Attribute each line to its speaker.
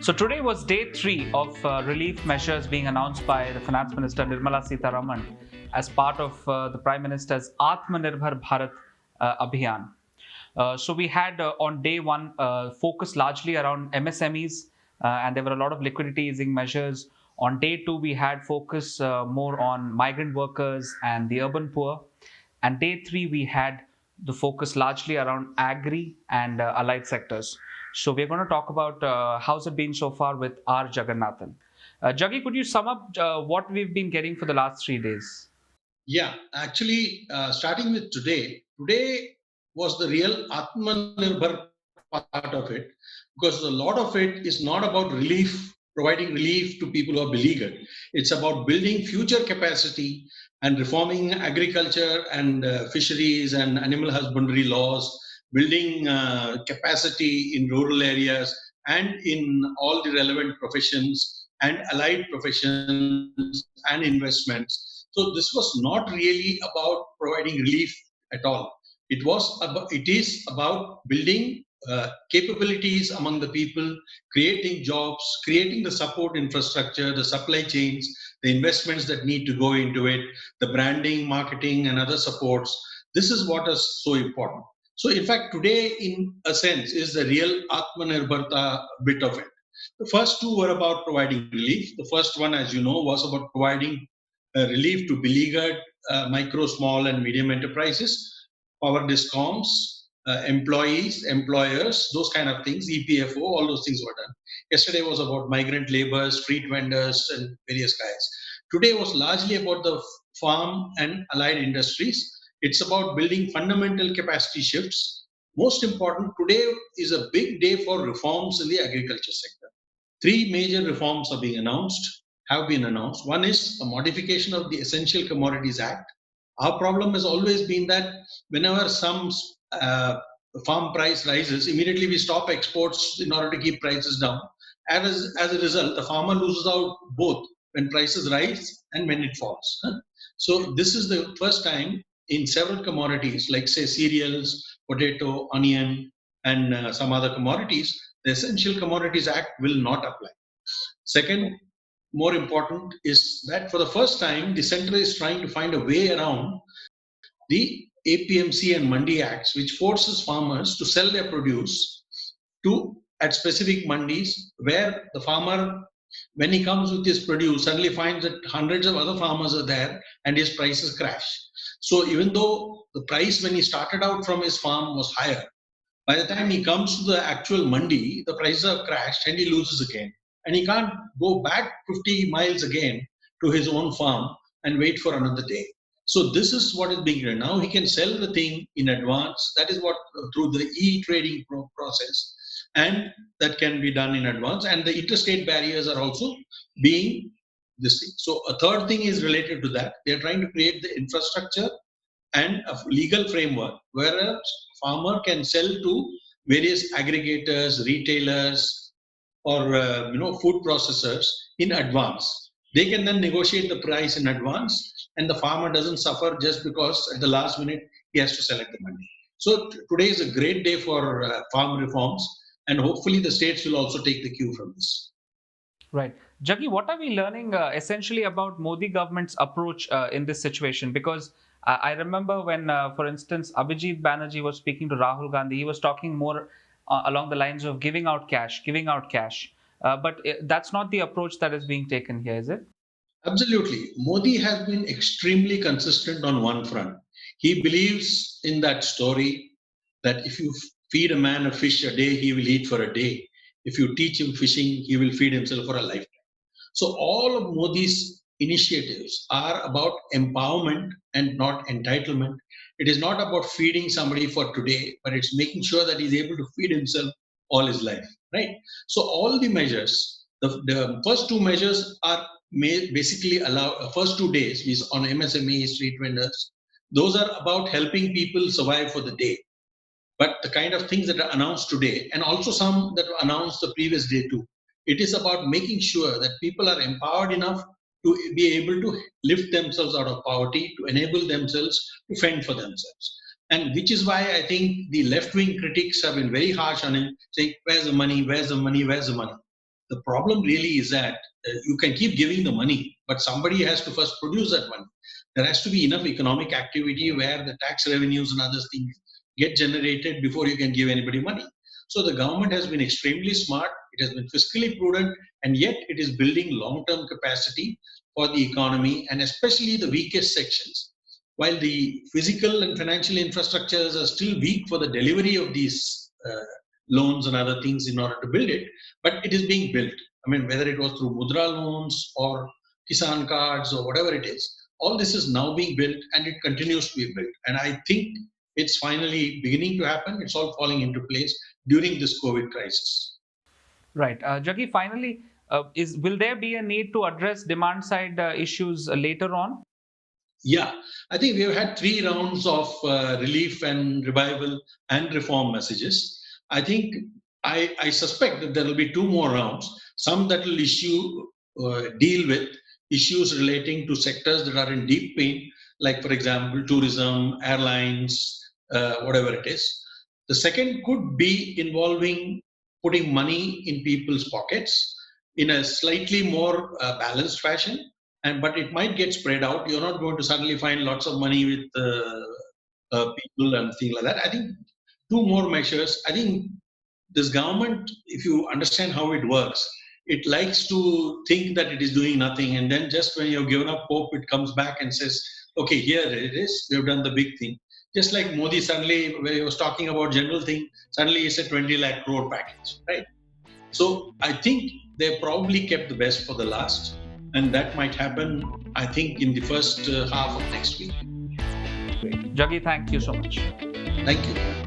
Speaker 1: So today was day 3 of relief measures being announced by the Finance Minister Nirmala Sitharaman as part of the Prime Minister's Aatmanirbhar Bharat Abhiyan. So we had on day 1 focus largely around MSMEs and there were a lot of liquidity easing measures. On day 2 we had focus more on migrant workers and the urban poor. And day 3 we had the focus largely around agri and allied sectors. So we're going to talk about how's it been so far with R. Jagannathan. Jaggi, could you sum up what we've been getting for the last 3 days?
Speaker 2: Yeah, actually, starting with today was the real Atmanirbhar part of it, because a lot of it is not about relief, providing relief to people who are beleaguered. It's about building future capacity and reforming agriculture and fisheries and animal husbandry laws, building capacity in rural areas and in all the relevant professions and allied professions and investments. So this was not really about providing relief at all. It is about building capabilities among the people, creating jobs, creating the support infrastructure, the supply chains, the investments that need to go into it, the branding, marketing, and other supports. This is what is so important. So, in fact, today, in a sense, is the real Atmanirbharta bit of it. The first two were about providing relief. The first one, as you know, was about providing relief to beleaguered micro, small, and medium enterprises, power discoms, employees, employers, those kind of things, EPFO, all those things were done. Yesterday was about migrant laborers, street vendors, and various guys. Today was largely about the farm and allied industries. It's about building fundamental capacity shifts. Most important, today is a big day for reforms in the agriculture sector. Three major reforms are being announced, have been announced. One is a modification of the Essential Commodities Act. Our problem has always been that whenever some uh, farm price rises, immediately we stop exports in order to keep prices down. As a result, the farmer loses out both when prices rise and when it falls. So this is the first time in several commodities, like say cereals, potato, onion, and some other commodities, the Essential Commodities Act will not apply. Second, more important is that for the first time, the center is trying to find a way around the APMC and Mandi Acts, which forces farmers to sell their produce to at specific mandis where the farmer, when he comes with his produce, suddenly finds that hundreds of other farmers are there and his prices crash. So even though the price when he started out from his farm was higher, by the time he comes to the actual mandi, the prices have crashed and he loses again. And he can't go back 50 miles again to his own farm and wait for another day. So this is what is being done. Now he can sell the thing in advance. That is what through the e-trading process, and that can be done in advance. And the interstate barriers are also being this thing. So a third thing is related to that. They are trying to create the infrastructure and a legal framework where a farmer can sell to various aggregators, retailers, or food processors in advance. They can then negotiate the price in advance, and the farmer doesn't suffer just because at the last minute he has to select the money. So today is a great day for farm reforms, and hopefully the states will also take the cue from this.
Speaker 1: Right. Jaggi, what are we learning essentially about Modi government's approach in this situation? Because I remember when, for instance, Abhijit Banerjee was speaking to Rahul Gandhi, he was talking more along the lines of giving out cash, giving out cash. But that's not the approach that is being taken here, is it?
Speaker 2: Absolutely. Modi has been extremely consistent on one front. He believes in that story that if you feed a man a fish a day, he will eat for a day. If you teach him fishing, he will feed himself for a lifetime. So all of Modi's initiatives are about empowerment and not entitlement. It is not about feeding somebody for today, but it's making sure that he's able to feed himself all his life, right? So all the measures, the first two measures are basically allow first 2 days is on MSME, street vendors. Those are about helping people survive for the day. But the kind of things that are announced today, and also some that were announced the previous day too, it is about making sure that people are empowered enough to be able to lift themselves out of poverty, to enable themselves to fend for themselves. And which is why I think the left wing critics have been very harsh on him, saying, where's the money, where's the money, where's the money? The problem really is that you can keep giving the money, but somebody has to first produce that money. There has to be enough economic activity where the tax revenues and other things get generated before you can give anybody money. So the government has been extremely smart, it has been fiscally prudent, and yet it is building long-term capacity for the economy and especially the weakest sections. While the physical and financial infrastructures are still weak for the delivery of these loans and other things in order to build it, but it is being built. I mean, whether it was through Mudra loans or Kisan cards or whatever it is, all this is now being built and it continues to be built. And I think it's finally beginning to happen. It's all falling into place during this COVID crisis.
Speaker 1: Right. Jaggi, finally, will there be a need to address demand side issues later on?
Speaker 2: Yeah, I think we have had 3 rounds of relief and revival and reform messages. I think I suspect that there will be 2 more rounds, some that will deal with issues relating to sectors that are in deep pain, like, for example, tourism, airlines, whatever it is. The second could be involving putting money in people's pockets in a slightly more balanced fashion, but it might get spread out. You're not going to suddenly find lots of money with people and things like that. I think 2 more measures. I think this government, if you understand how it works, it likes to think that it is doing nothing, and then just when you've given up hope, it comes back and says, okay, here it is, we've done the big thing. Just like Modi suddenly, when he was talking about general thing, suddenly he said 20 lakh crore package, right? So I think they probably kept the best for the last, and that might happen, I think, in the first half of next week.
Speaker 1: Great. Jaggi, thank you so much.
Speaker 2: Thank you.